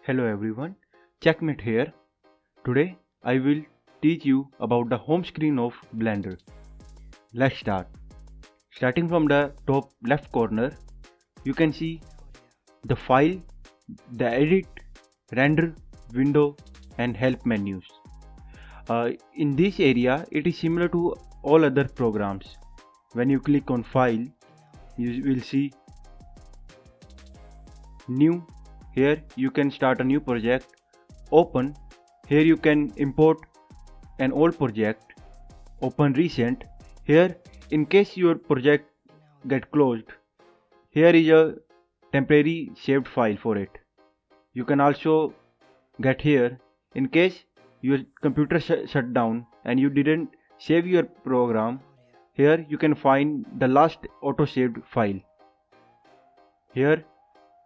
Hello everyone, Checkmate here. Today I will teach you about the home screen of Blender. Let's start. Starting from the top left corner, you can see the file, the edit, render, window and help menus. In this area, it is similar to all other programs. When you click on file, you will see new. Here you can start a new project. Open. Here you can import an old project. Open recent. Here, in case your project get closed, here is a temporary saved file for it. You can also get here in case your computer shut down and you didn't save your program. Here you can find the last auto saved file. Here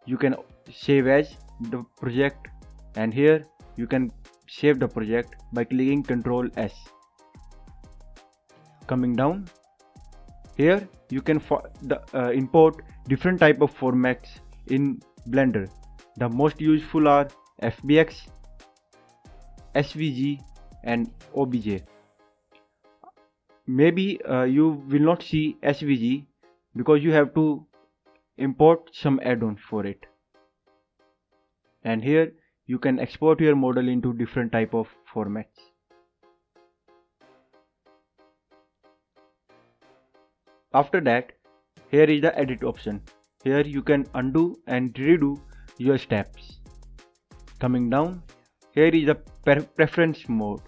you can save as the project, and here you can save the project by clicking Ctrl S. Coming down, here you can import different type of formats in Blender. The most useful are FBX, SVG and OBJ. Maybe you will not see SVG because you have to import some add-ons for it. And here you can export your model into different type of formats. After that, here is the edit option. Here you can undo and redo your steps. Coming down, here is the preference mode.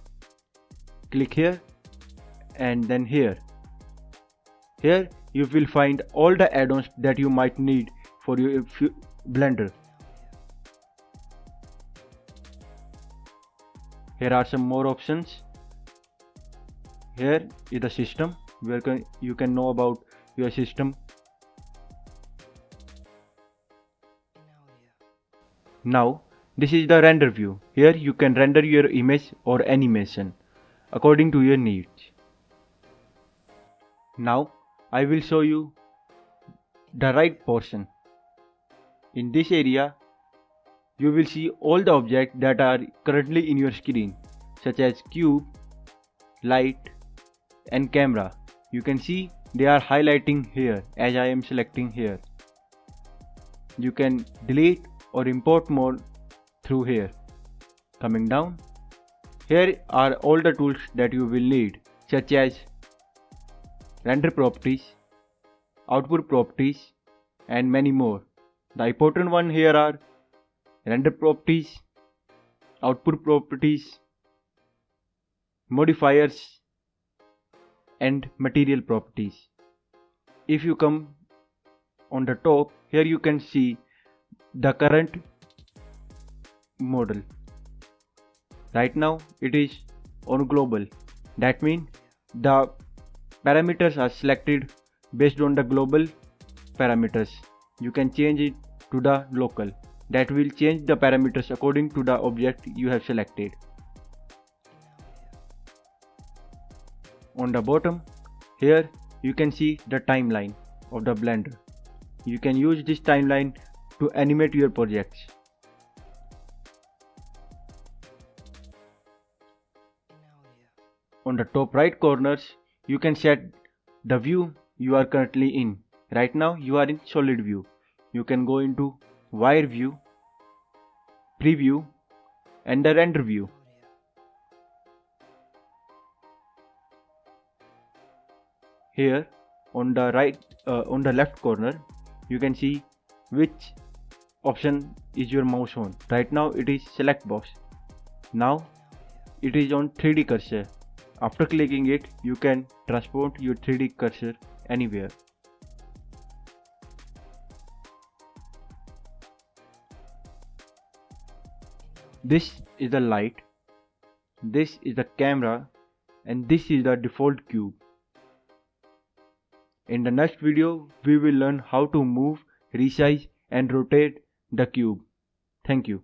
Click here and then here. Here you will find all the add-ons that you might need for your Blender. Here are some more options. Here is the system where you can know about your system. Now this is the render view. Here you can render your image or animation according to your needs. Now I will show you the right portion. In this area, you will see all the objects that are currently in your screen, such as cube, light and camera. You can see they are highlighting here as I am selecting here. You can delete or import more through here. Coming down, here are all the tools that you will need, such as render properties, output properties and many more. The important one here are render properties, output properties, modifiers and material properties. If you come on the top, here you can see the current model. Right now it is on global. That means the parameters are selected based on the global parameters. You can change it to the local. That will change the parameters according to the object you have selected. On the bottom, here you can see the timeline of the Blender. You can use this timeline to animate your projects. On the top right corners, you can set the view you are currently in. Right now you are in solid view. You can go into wire view, preview and the render view. Here on the left corner, you can see which option is your mouse on. Right now it is select box. Now it is on 3D cursor. After clicking it, you can transport your 3D cursor anywhere. This is the light, this is the camera and this is the default cube. In the next video, we will learn how to move, resize and rotate the cube. Thank you.